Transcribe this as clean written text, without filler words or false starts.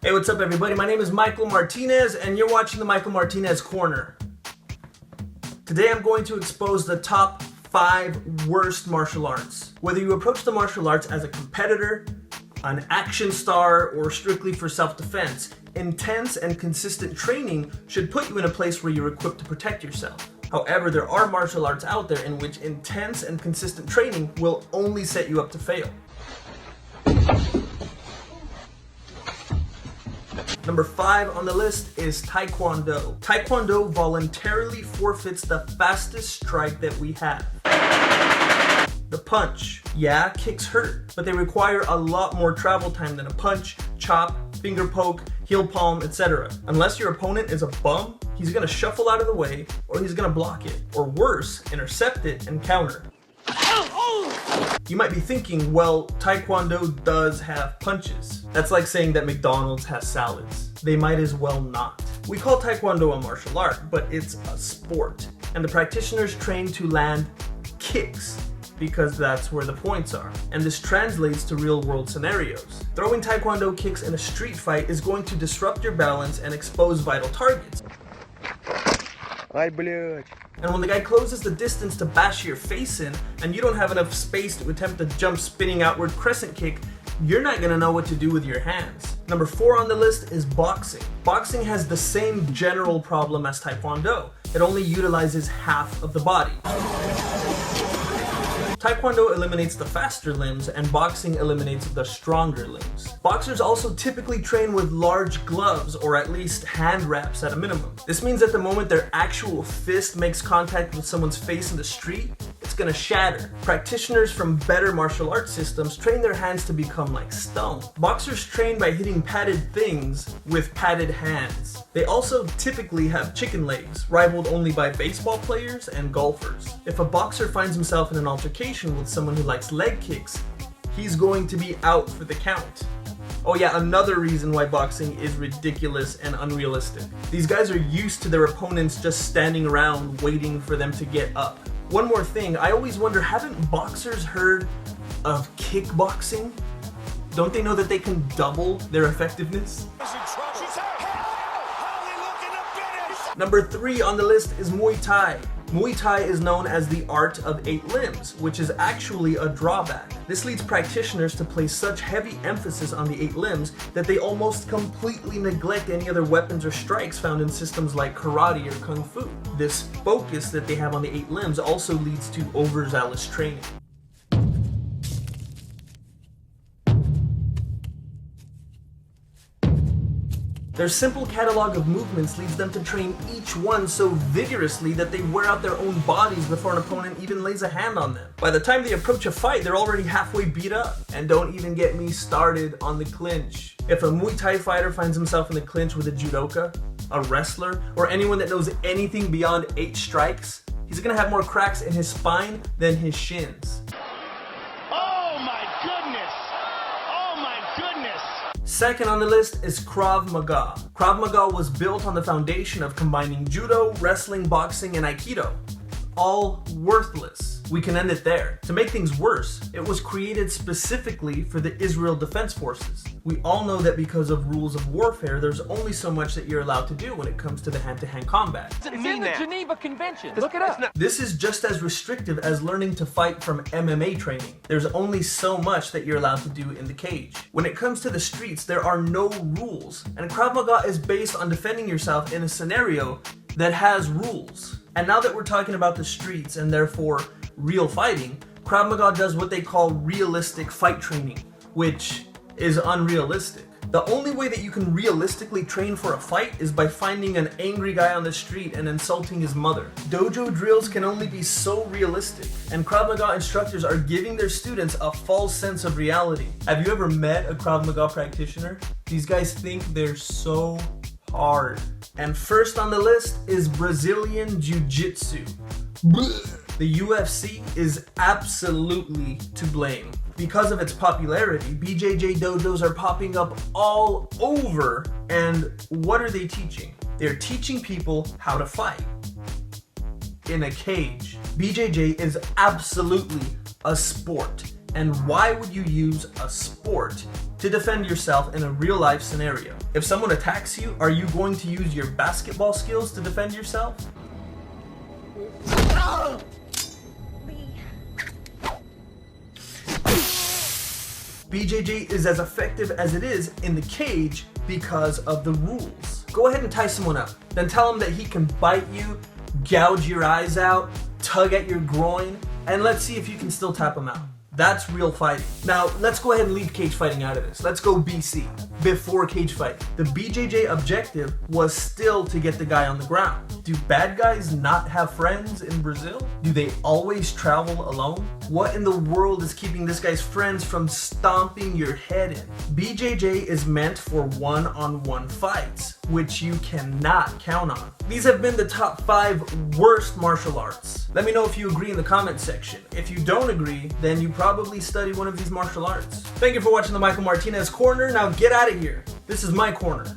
Hey, what's up everybody? My name is Michael Martinez and you're watching the Michael Martinez Corner. Today I'm going to expose the top 5 worst martial arts. Whether you approach the martial arts as a competitor, an action star, or strictly for self-defense, intense and consistent training should put you in a place where you're equipped to protect yourself. However, there are martial arts out there in which intense and consistent training will only set you up to fail. Number 5 on the list is Taekwondo. Taekwondo voluntarily forfeits the fastest strike that we have. The punch. Yeah, kicks hurt, but they require a lot more travel time than a punch, chop, finger poke, heel palm, etc. Unless your opponent is a bum, he's gonna shuffle out of the way, or he's gonna block it, or worse, intercept it and counter. You might be thinking, well, Taekwondo does have punches. That's like saying that McDonald's has salads. They might as well not. We call Taekwondo a martial art, but it's a sport. And the practitioners train to land kicks, because that's where the points are. And this translates to real world scenarios. Throwing Taekwondo kicks in a street fight is going to disrupt your balance and expose vital targets. And when the guy closes the distance to bash your face in, and you don't have enough space to attempt a jump spinning outward crescent kick, you're not gonna know what to do with your hands. Number 4 on the list is boxing. Boxing has the same general problem as Taekwondo. It only utilizes half of the body. Taekwondo eliminates the faster limbs and boxing eliminates the stronger limbs. Boxers also typically train with large gloves or at least hand wraps at a minimum. This means that the moment their actual fist makes contact with someone's face in the street, it's gonna shatter. Practitioners from better martial arts systems train their hands to become like stone. Boxers train by hitting padded things with padded hands. They also typically have chicken legs, rivaled only by baseball players and golfers. If a boxer finds himself in an altercation with someone who likes leg kicks, he's going to be out for the count. Oh yeah, another reason why boxing is ridiculous and unrealistic. These guys are used to their opponents just standing around waiting for them to get up. One more thing, I always wonder, haven't boxers heard of kickboxing? Don't they know that they can double their effectiveness? Number 3 on the list is Muay Thai. Muay Thai is known as the art of 8 limbs, which is actually a drawback. This leads practitioners to place such heavy emphasis on the 8 limbs that they almost completely neglect any other weapons or strikes found in systems like karate or kung fu. This focus that they have on the 8 limbs also leads to overzealous training. Their simple catalog of movements leads them to train each one so vigorously that they wear out their own bodies before an opponent even lays a hand on them. By the time they approach a fight, they're already halfway beat up. And don't even get me started on the clinch. If a Muay Thai fighter finds himself in the clinch with a judoka, a wrestler, or anyone that knows anything beyond 8 strikes, he's gonna have more cracks in his spine than his shins. Second on the list is Krav Maga. Krav Maga was built on the foundation of combining Judo, wrestling, boxing, and Aikido. All worthless. We can end it there. To make things worse, it was created specifically for the Israel Defense Forces. We all know that because of rules of warfare, there's only so much that you're allowed to do when it comes to the hand-to-hand combat. It's in the Geneva Convention. Look it up. This is just as restrictive as learning to fight from MMA training. There's only so much that you're allowed to do in the cage. When it comes to the streets, there are no rules. And Krav Maga is based on defending yourself in a scenario that has rules. And now that we're talking about the streets and therefore real fighting, Krav Maga does what they call realistic fight training, which is unrealistic. The only way that you can realistically train for a fight is by finding an angry guy on the street and insulting his mother. Dojo drills can only be so realistic, and Krav Maga instructors are giving their students a false sense of reality. Have you ever met a Krav Maga practitioner? These guys think they're so hard. And first on the list is Brazilian Jiu-Jitsu. The UFC is absolutely to blame. Because of its popularity, BJJ dojos are popping up all over, and what are they teaching? They're teaching people how to fight in a cage. BJJ is absolutely a sport, and why would you use a sport to to defend yourself in a real life scenario. If someone attacks you, are you going to use your basketball skills to defend yourself? BJJ is as effective as it is in the cage because of the rules. Go ahead and tie someone up, then tell him that he can bite you, gouge your eyes out, tug at your groin, and let's see if you can still tap him out. That's real fighting. Now, let's go ahead and leave cage fighting out of this. Let's go BC, before cage fighting. The BJJ objective was still to get the guy on the ground. Do bad guys not have friends in Brazil? Do they always travel alone? What in the world is keeping this guy's friends from stomping your head in? BJJ is meant for one-on-one fights, which you cannot count on. These have been the top 5 worst martial arts. Let me know if you agree in the comment section. If you don't agree, then you probably study one of these martial arts. Thank you for watching the Michael Martinez Corner. Now get out of here. This is my corner.